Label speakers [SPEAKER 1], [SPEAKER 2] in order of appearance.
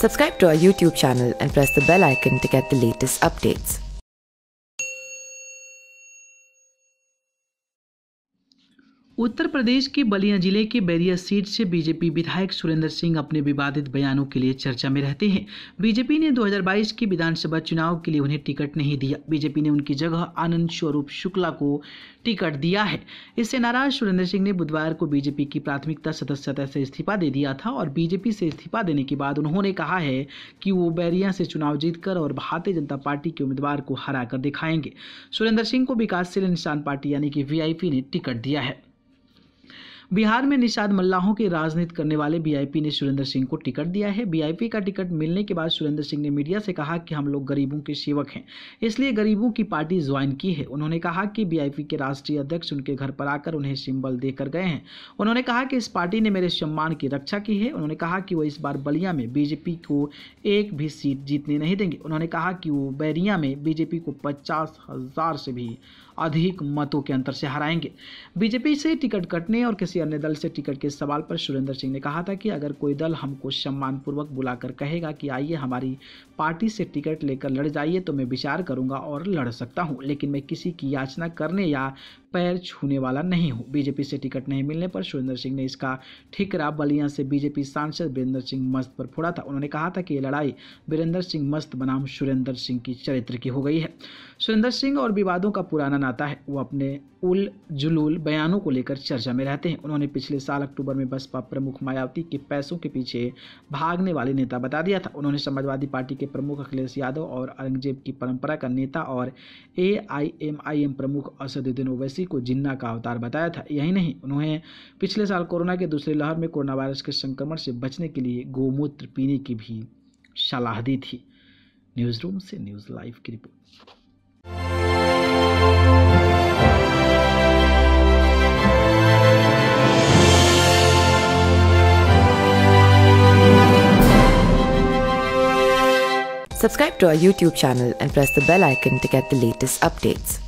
[SPEAKER 1] Subscribe to our YouTube channel and press the bell icon to get the latest updates.
[SPEAKER 2] Uttar Pradesh के बलिया जिले के Bairiya seat से BJP विधायक सुरेंद्र सिंह अपने विवादित बयानों के लिए चर्चा में रहते हैं। बीजेपी ने 2022 के विधानसभा चुनाव के लिए उन्हें टिकट नहीं दिया। बीजेपी ने उनकी जगह आनंद स्वरूप शुक्ला को टिकट दिया है। इससे नाराज सुरेंद्र सिंह ने बुधवार को बीजेपी की प्राथमिकता सदस्यता से इस्तीफा दे दिया था और बीजेपी से इस्तीफा देने के बाद उन्होंने कहा है कि वो बैरिया से चुनाव जीतकर और भारतीय जनता पार्टी के उम्मीदवार को हराकर दिखाएंगे। सुरेंद्र सिंह को विकासशील इंसान पार्टी यानी कि वीआईपी ने टिकट दिया है। बिहार में निषाद मल्लाहों की राजनीति करने वाले वीआईपी ने सुरेंद्र सिंह को टिकट दिया है। वीआईपी का टिकट मिलने के बाद सुरेंद्र सिंह ने मीडिया से कहा कि हम लोग गरीबों के सेवक हैं, इसलिए गरीबों की पार्टी ज्वाइन की है। उन्होंने कहा कि वीआईपी के राष्ट्रीय अध्यक्ष उनके घर पर आकर उन्हें सिंबल देकर गए हैं। उन्होंने कहा कि इस पार्टी ने मेरे सम्मान की रक्षा की है। उन्होंने कहा कि वो इस बार बलिया में बीजेपी को एक भी सीट जीतने नहीं देंगे। उन्होंने कहा कि वो बैरिया में बीजेपी को 50,000 से भी अधिक मतों के अंतर से हराएंगे। बीजेपी से टिकट कटने और किसी अन्य दल से टिकट के सवाल पर सुरेंद्र सिंह ने कहा था कि अगर कोई दल हमको सम्मानपूर्वक बुलाकर कहेगा कि आइए हमारी पार्टी से टिकट लेकर लड़ जाइए तो मैं विचार करूंगा और लड़ सकता हूं, लेकिन मैं किसी की याचना करने या पैर छूने वाला नहीं हूं। बीजेपी से टिकट नहीं मिलने पर सुरेंद्र सिंह ने इसका ठिकरा बलिया से बीजेपी सांसद वीरेंद्र सिंह मस्त पर फोड़ा था। उन्होंने कहा था कि ये लड़ाई वीरेंद्र सिंह मस्त बनाम सुरेंद्र सिंह की चरित्र की हो गई है। सुरेंद्र सिंह और विवादों का पुराना नाता है। वो अपने उल जुलूल बयानों को लेकर चर्चा में रहते हैं। उन्होंने पिछले साल अक्टूबर में बसपा प्रमुख मायावती के पैसों के पीछे भागने वाले नेता बता दिया था। उन्होंने समाजवादी पार्टी के प्रमुख अखिलेश यादव और औरंगजेब की परंपरा का नेता और AIMIM प्रमुख असदुद्दीन ओवैसी को जिन्ना का अवतार बताया था। यही नहीं, उन्होंने पिछले साल कोरोना के दूसरी लहर में कोरोना वायरस के संक्रमण से बचने के लिए गोमूत्र पीने की भी सलाह दी थी। न्यूज़ रूम से न्यूज़ लाइव की report.
[SPEAKER 1] Subscribe to our YouTube channel and press the bell icon to get the latest updates.